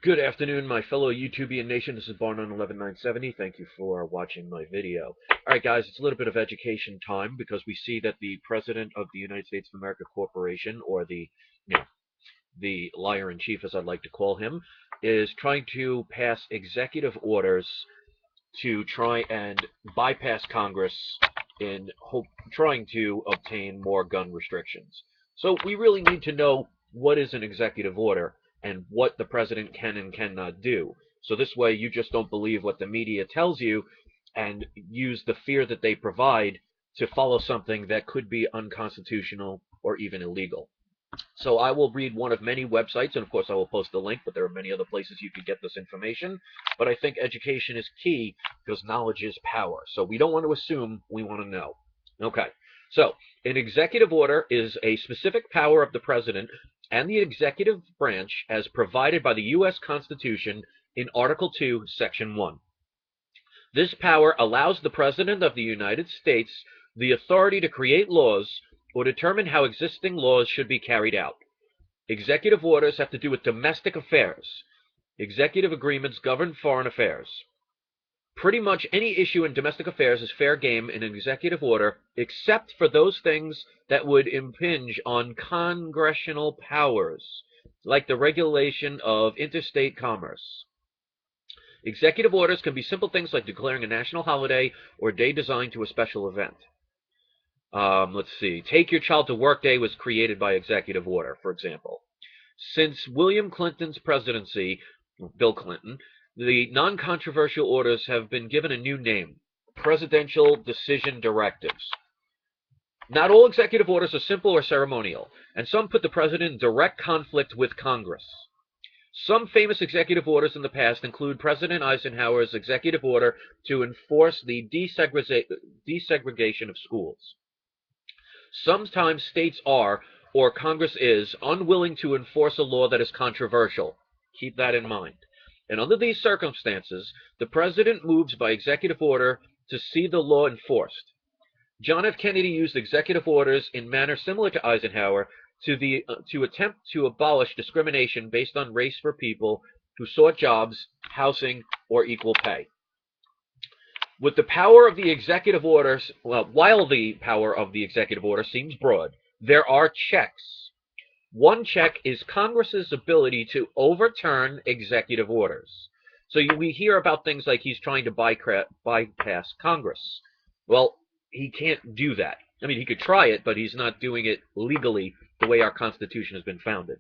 Good afternoon, my fellow YouTubian nation. This is Barnon11970. Thank you for watching my video. All right, guys, it's a little bit of education time because we see that the President of the United States of America Corporation, or the liar-in-chief, as I'd like to call him, is trying to pass executive orders to try and bypass Congress in trying to obtain more gun restrictions. So we really need to know what is an executive order and what the president can and cannot do. So this way you just don't believe what the media tells you and use the fear that they provide to follow something that could be unconstitutional or even illegal. So I will read one of many websites, and of course I will post the link, but there are many other places you could get this information. But I think education is key because knowledge is power. So we don't want to assume, we want to know. Okay, so an executive order is a specific power of the president and the executive branch as provided by the U.S. Constitution in Article 2, Section 1. This power allows the President of the United States the authority to create laws or determine how existing laws should be carried out. Executive orders have to do with domestic affairs. Executive agreements govern foreign affairs. Pretty much any issue in domestic affairs is fair game in an executive order, except for those things that would impinge on congressional powers, like the regulation of interstate commerce. Executive orders can be simple things like declaring a national holiday or day designed to a special event. Let's see. Take Your Child to Work Day was created by executive order, for example. Since William Clinton's presidency, Bill Clinton, the non-controversial orders have been given a new name, Presidential Decision Directives. Not all executive orders are simple or ceremonial, and some put the president in direct conflict with Congress. Some famous executive orders in the past include President Eisenhower's executive order to enforce the desegregation of schools. Sometimes states are, or Congress is, unwilling to enforce a law that is controversial. Keep that in mind. And under these circumstances, the president moves by executive order to see the law enforced. John F. Kennedy used executive orders in manner similar to Eisenhower to attempt to abolish discrimination based on race for people who sought jobs, housing, or equal pay. With the power of the executive orders, while the power of the executive order seems broad, there are checks. One check is Congress's ability to overturn executive orders. So we hear about things like he's trying to bypass Congress. Well, he can't do that. I mean, he could try it, but he's not doing it legally the way our Constitution has been founded.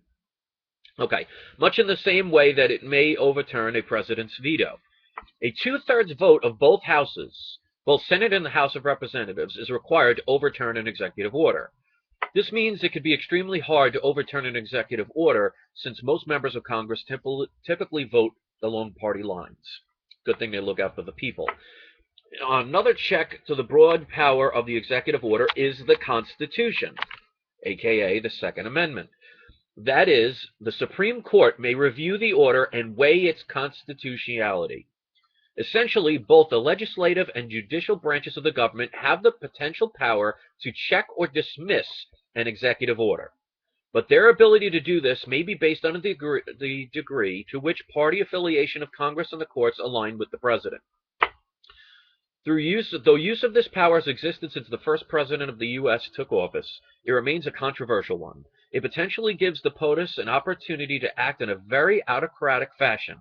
Okay, much in the same way that it may overturn a president's veto. A two-thirds vote of both houses, both Senate and the House of Representatives, is required to overturn an executive order. This means it could be extremely hard to overturn an executive order since most members of Congress typically vote along party lines. Good thing they look out for the people. Another check to the broad power of the executive order is the Constitution, aka the Second Amendment. That is, the Supreme Court may review the order and weigh its constitutionality. Essentially, both the legislative and judicial branches of the government have the potential power to check or dismiss an executive order. But their ability to do this may be based on the degree to which party affiliation of Congress and the courts align with the president. Though use of this power has existed since the first president of the U.S. took office, it remains a controversial one. It potentially gives the POTUS an opportunity to act in a very autocratic fashion,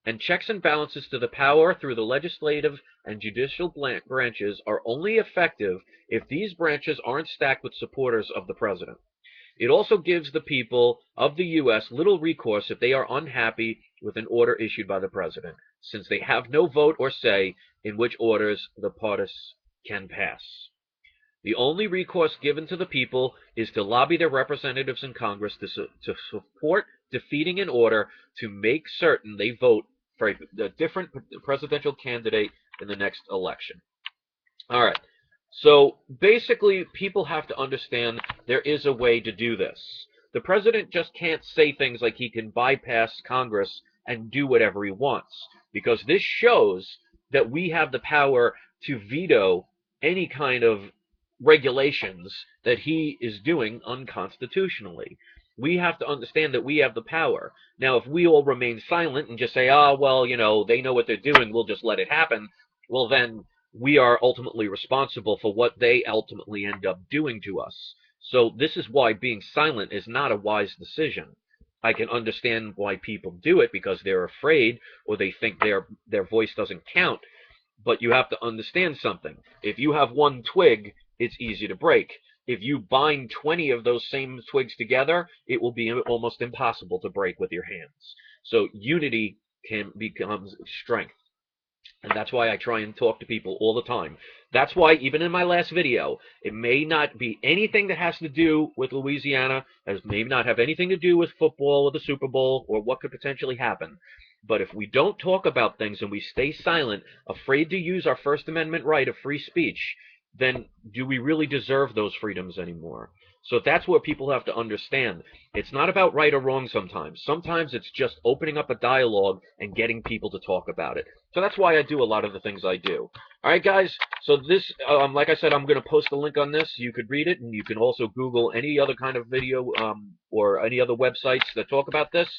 and checks and balances to the power through the legislative and judicial branches are only effective if these branches aren't stacked with supporters of the president. It also gives the people of the U.S. little recourse if they are unhappy with an order issued by the president, since they have no vote or say in which orders the POTUS can pass. The only recourse given to the people is to lobby their representatives in Congress to support defeating an order to make certain they vote for a different presidential candidate in the next election. All right. So basically, people have to understand there is a way to do this. The president just can't say things like he can bypass Congress and do whatever he wants, because this shows that we have the power to veto any kind of regulations that he is doing unconstitutionally. We have to understand that we have the power. Now, if we all remain silent and just say, "Ah, well, they know what they're doing, we'll just let it happen," well, then we are ultimately responsible for what they ultimately end up doing to us. So this is why being silent is not a wise decision. I can understand why people do it because they're afraid or they think their voice doesn't count. But you have to understand something. If you have one twig, it's easy to break. If you bind 20 of those same twigs together, it will be almost impossible to break with your hands. So unity becomes strength. And that's why I try and talk to people all the time. That's why, even in my last video, it may not be anything that has to do with Louisiana, as may not have anything to do with football or the Super Bowl or what could potentially happen. But if we don't talk about things and we stay silent, afraid to use our First Amendment right of free speech, then do we really deserve those freedoms anymore? So that's what people have to understand. It's not about right or wrong sometimes. Sometimes it's just opening up a dialogue and getting people to talk about it. So that's why I do a lot of the things I do. All right, guys. So this, like I said, I'm going to post a link on this. You could read it, and you can also Google any other kind of video or any other websites that talk about this.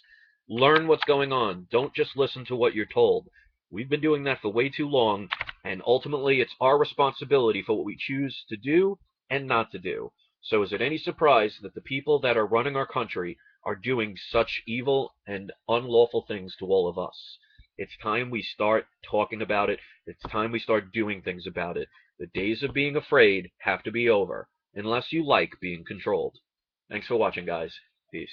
Learn what's going on. Don't just listen to what you're told. We've been doing that for way too long, and ultimately it's our responsibility for what we choose to do and not to do. So is it any surprise that the people that are running our country are doing such evil and unlawful things to all of us? It's time we start talking about it. It's time we start doing things about it. The days of being afraid have to be over, unless you like being controlled. Thanks for watching, guys. Peace.